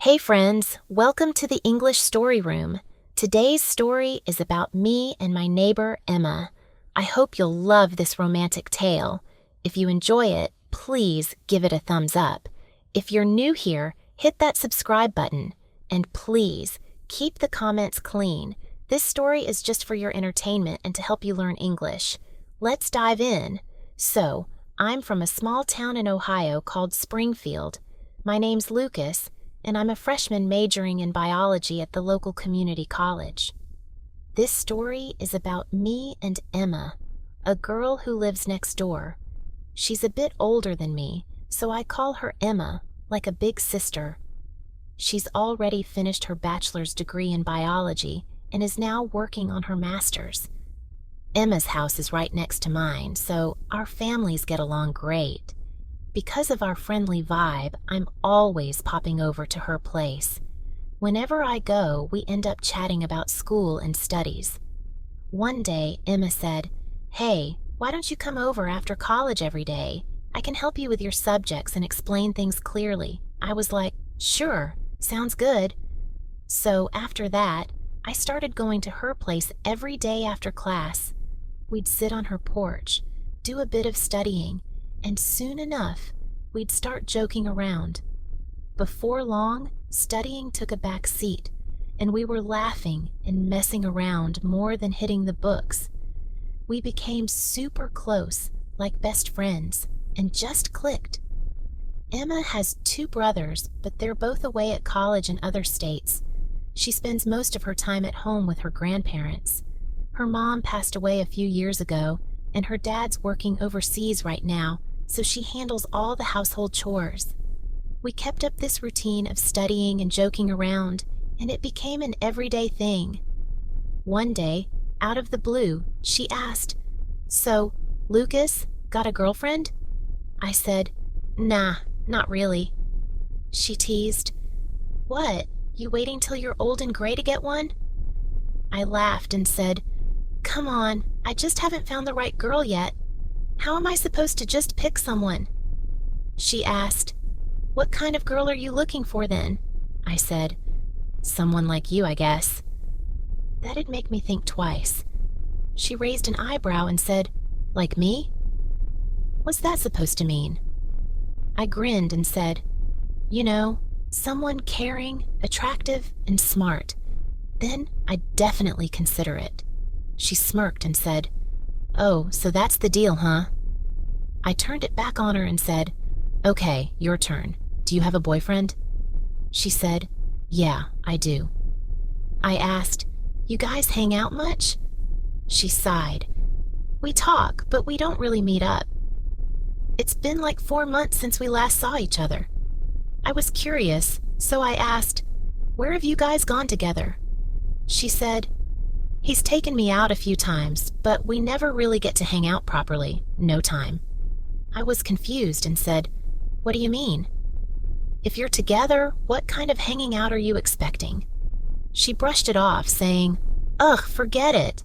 Hey friends, welcome to the English Story Room. Today's story is about me and my neighbor Emma. I hope you'll love this romantic tale. If you enjoy it, please give it a thumbs up. If you're new here, hit that subscribe button. And please, keep the comments clean. This story is just for your entertainment and to help you learn English. Let's dive in. So, I'm from a small town in Ohio called Springfield. My name's Lucas, and I'm a freshman majoring in biology at the local community college. This story is about me and Emma, a girl who lives next door. She's a bit older than me, so I call her Emma, like a big sister. She's already finished her bachelor's degree in biology and is now working on her master's. Emma's house is right next to mine, so our families get along great. Because of our friendly vibe, I'm always popping over to her place. Whenever I go, we end up chatting about school and studies. One day, Emma said, "Hey, why don't you come over after college every day? I can help you with your subjects and explain things clearly." I was like, "Sure, sounds good." So after that, I started going to her place every day after class. We'd sit on her porch, do a bit of studying, and soon enough, we'd start joking around. Before long, studying took a back seat, and we were laughing and messing around more than hitting the books. We became super close, like best friends, and just clicked. Emma has two brothers, but they're both away at college in other states. She spends most of her time at home with her grandparents. Her mom passed away a few years ago, and her dad's working overseas right now, so she handles all the household chores. We kept up this routine of studying and joking around, and it became an everyday thing. One day, out of the blue, she asked, "So, Lucas, got a girlfriend?" I said, "Nah, not really." She teased, "What, you waiting till you're old and gray to get one?" I laughed and said, "Come on, I just haven't found the right girl yet. How am I supposed to just pick someone?" She asked, "What kind of girl are you looking for then?" I said, "Someone like you, I guess." That'd make me think twice. She raised an eyebrow and said, "Like me? What's that supposed to mean?" I grinned and said, "You know, someone caring, attractive, and smart. Then I'd definitely consider it." She smirked and said, "Oh, so that's the deal, huh?" I turned it back on her and said, "Okay, your turn. Do you have a boyfriend?" She said, "Yeah, I do." I asked, "You guys hang out much?" She sighed. "We talk, but we don't really meet up. It's been like 4 months since we last saw each other." I was curious, so I asked, "Where have you guys gone together?" She said, "He's taken me out a few times, but we never really get to hang out properly. No time." I was confused and said, "What do you mean? If you're together, what kind of hanging out are you expecting?" She brushed it off, saying, "Ugh, forget it."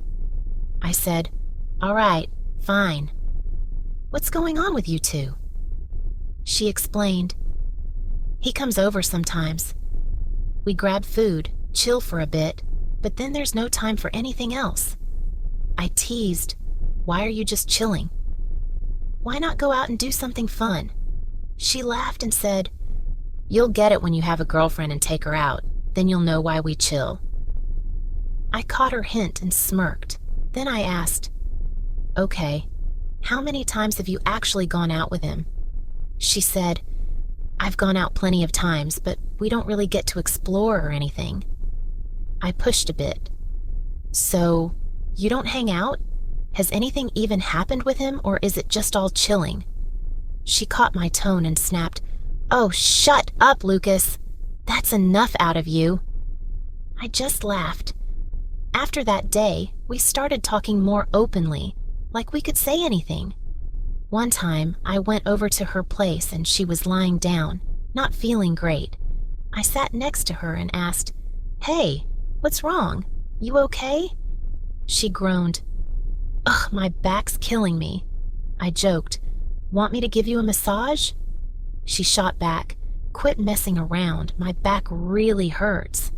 I said, "All right, fine. What's going on with you two?" She explained, "He comes over sometimes. We grab food, chill for a bit, but then there's no time for anything else." I teased, "Why are you just chilling? Why not go out and do something fun?" She laughed and said, "You'll get it when you have a girlfriend and take her out. Then you'll know why we chill." I caught her hint and smirked. Then I asked, "Okay, how many times have you actually gone out with him?" She said, "I've gone out plenty of times, but we don't really get to explore or anything." I pushed a bit. "So, you don't hang out? Has anything even happened with him, or is it just all chilling?" She caught my tone and snapped, "Oh, shut up, Lucas. That's enough out of you." I just laughed. After that day, we started talking more openly, like we could say anything. One time, I went over to her place and she was lying down, not feeling great. I sat next to her and asked, "Hey, what's wrong? You okay?" She groaned, "Ugh, my back's killing me." I joked, "Want me to give you a massage?" She shot back, Quit messing around. My back really hurts."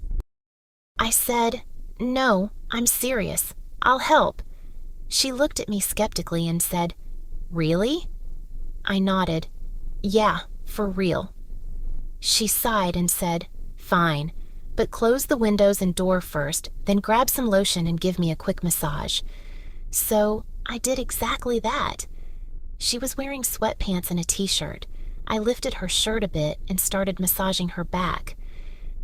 I said, "No, I'm serious. I'll help." She looked at me skeptically and said, "Really?" I nodded. "Yeah, for real." She sighed and said, "Fine, but close the windows and door first, then grab some lotion and give me a quick massage." So I did exactly that. She was wearing sweatpants and a t-shirt. I lifted her shirt a bit and started massaging her back.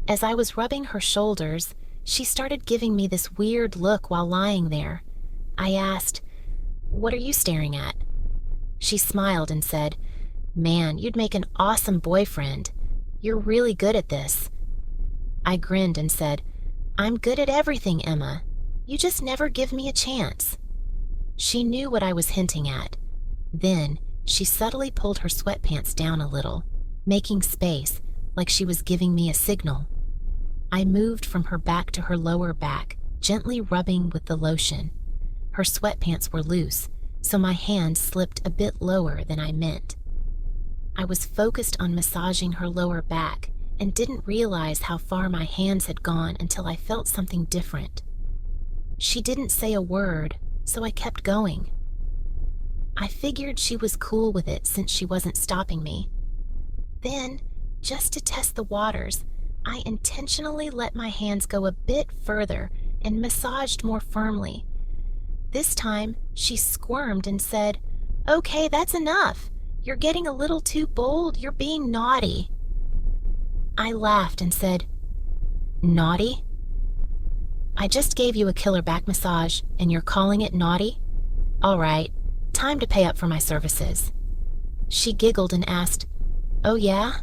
As I was rubbing her shoulders, she started giving me this weird look while lying there. I asked, "What are you staring at?" She smiled and said, "Man, you'd make an awesome boyfriend. You're really good at this." I grinned and said, "I'm good at everything, Emma. You just never give me a chance." She knew what I was hinting at. Then she subtly pulled her sweatpants down a little, making space, like she was giving me a signal. I moved from her back to her lower back, gently rubbing with the lotion. Her sweatpants were loose, so my hand slipped a bit lower than I meant. I was focused on massaging her lower back and didn't realize how far my hands had gone until I felt something different. She didn't say a word, so I kept going. I figured she was cool with it since she wasn't stopping me. Then, just to test the waters, I intentionally let my hands go a bit further and massaged more firmly. This time, she squirmed and said, "Okay, that's enough. You're getting a little too bold. You're being naughty." I laughed and said, "Naughty? I just gave you a killer back massage, and you're calling it naughty? All right, time to pay up for my services." She giggled and asked, "Oh yeah?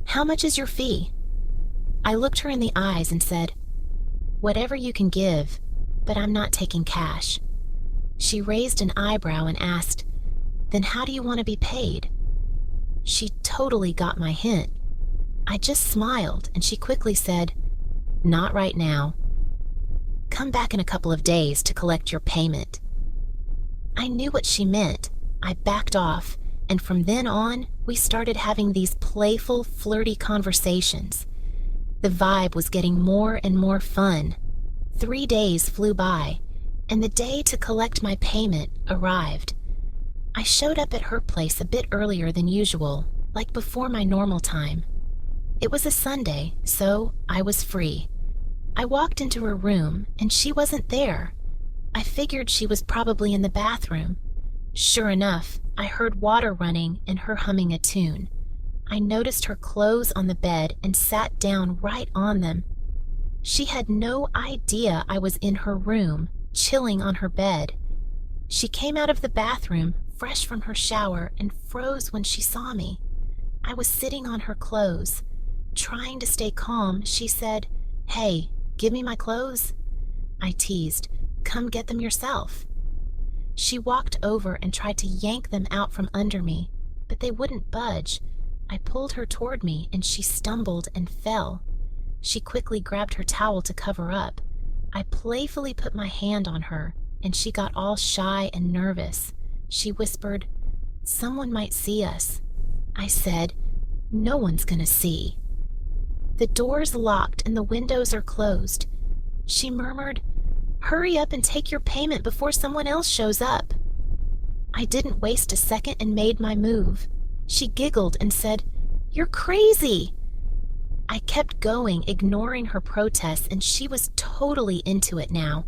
How much is your fee?" I looked her in the eyes and said, "Whatever you can give, but I'm not taking cash." She raised an eyebrow and asked, "Then how do you want to be paid?" She totally got my hint. I just smiled, and she quickly said, "Not right now. Come back in a couple of days to collect your payment." I knew what she meant. I backed off, and from then on, we started having these playful, flirty conversations. The vibe was getting more and more fun. 3 days flew by, and the day to collect my payment arrived. I showed up at her place a bit earlier than usual, like before my normal time. It was a Sunday, so I was free. I walked into her room, and she wasn't there. I figured she was probably in the bathroom. Sure enough, I heard water running and her humming a tune. I noticed her clothes on the bed and sat down right on them. She had no idea I was in her room, chilling on her bed. She came out of the bathroom, fresh from her shower, and froze when she saw me. I was sitting on her clothes. Trying to stay calm, she said, "Hey, give me my clothes." I teased, "Come get them yourself." She walked over and tried to yank them out from under me, but they wouldn't budge. I pulled her toward me, and she stumbled and fell. She quickly grabbed her towel to cover up. I playfully put my hand on her, and she got all shy and nervous. She whispered, "Someone might see us." I said, "No one's gonna see." "The door's locked and the windows are closed." She murmured, "Hurry up and take your payment before someone else shows up." I didn't waste a second and made my move. She giggled and said, "You're crazy." I kept going, ignoring her protests, and she was totally into it now.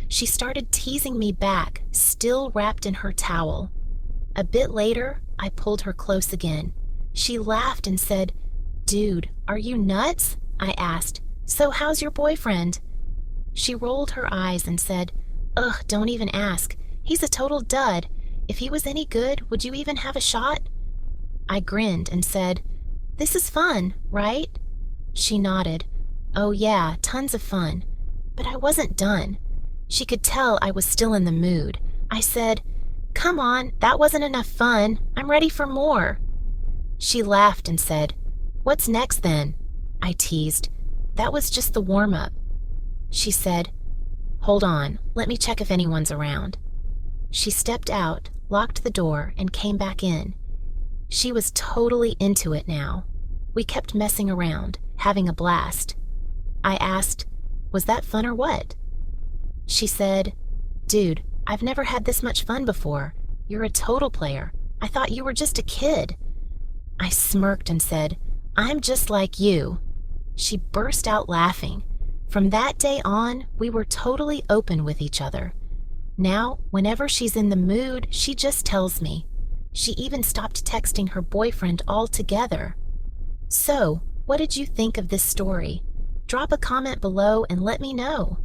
She started teasing me back, still wrapped in her towel. A bit later, I pulled her close again. She laughed and said, "Dude, are you nuts?" I asked. "So how's your boyfriend?" She rolled her eyes and said, "Ugh, don't even ask. He's a total dud. If he was any good, would you even have a shot?" I grinned and said, "This is fun, right?" She nodded. "Oh yeah, tons of fun." But I wasn't done. She could tell I was still in the mood. I said, "Come on, that wasn't enough fun. I'm ready for more." She laughed and said, "What's next then?" I teased. "That was just the warm-up." She said, "Hold on, let me check if anyone's around." She stepped out, locked the door, and came back in. She was totally into it now. We kept messing around, having a blast. I asked, "Was that fun or what?" She said, "Dude, I've never had this much fun before. You're a total player. I thought you were just a kid." I smirked and said, "I'm just like you." She burst out laughing. From that day on, we were totally open with each other. Now, whenever she's in the mood, she just tells me. She even stopped texting her boyfriend altogether. So, what did you think of this story? Drop a comment below and let me know.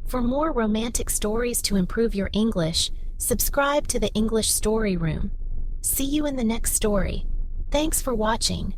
For more romantic stories to improve your English, subscribe to the English Story Room. See you in the next story. Thanks for watching.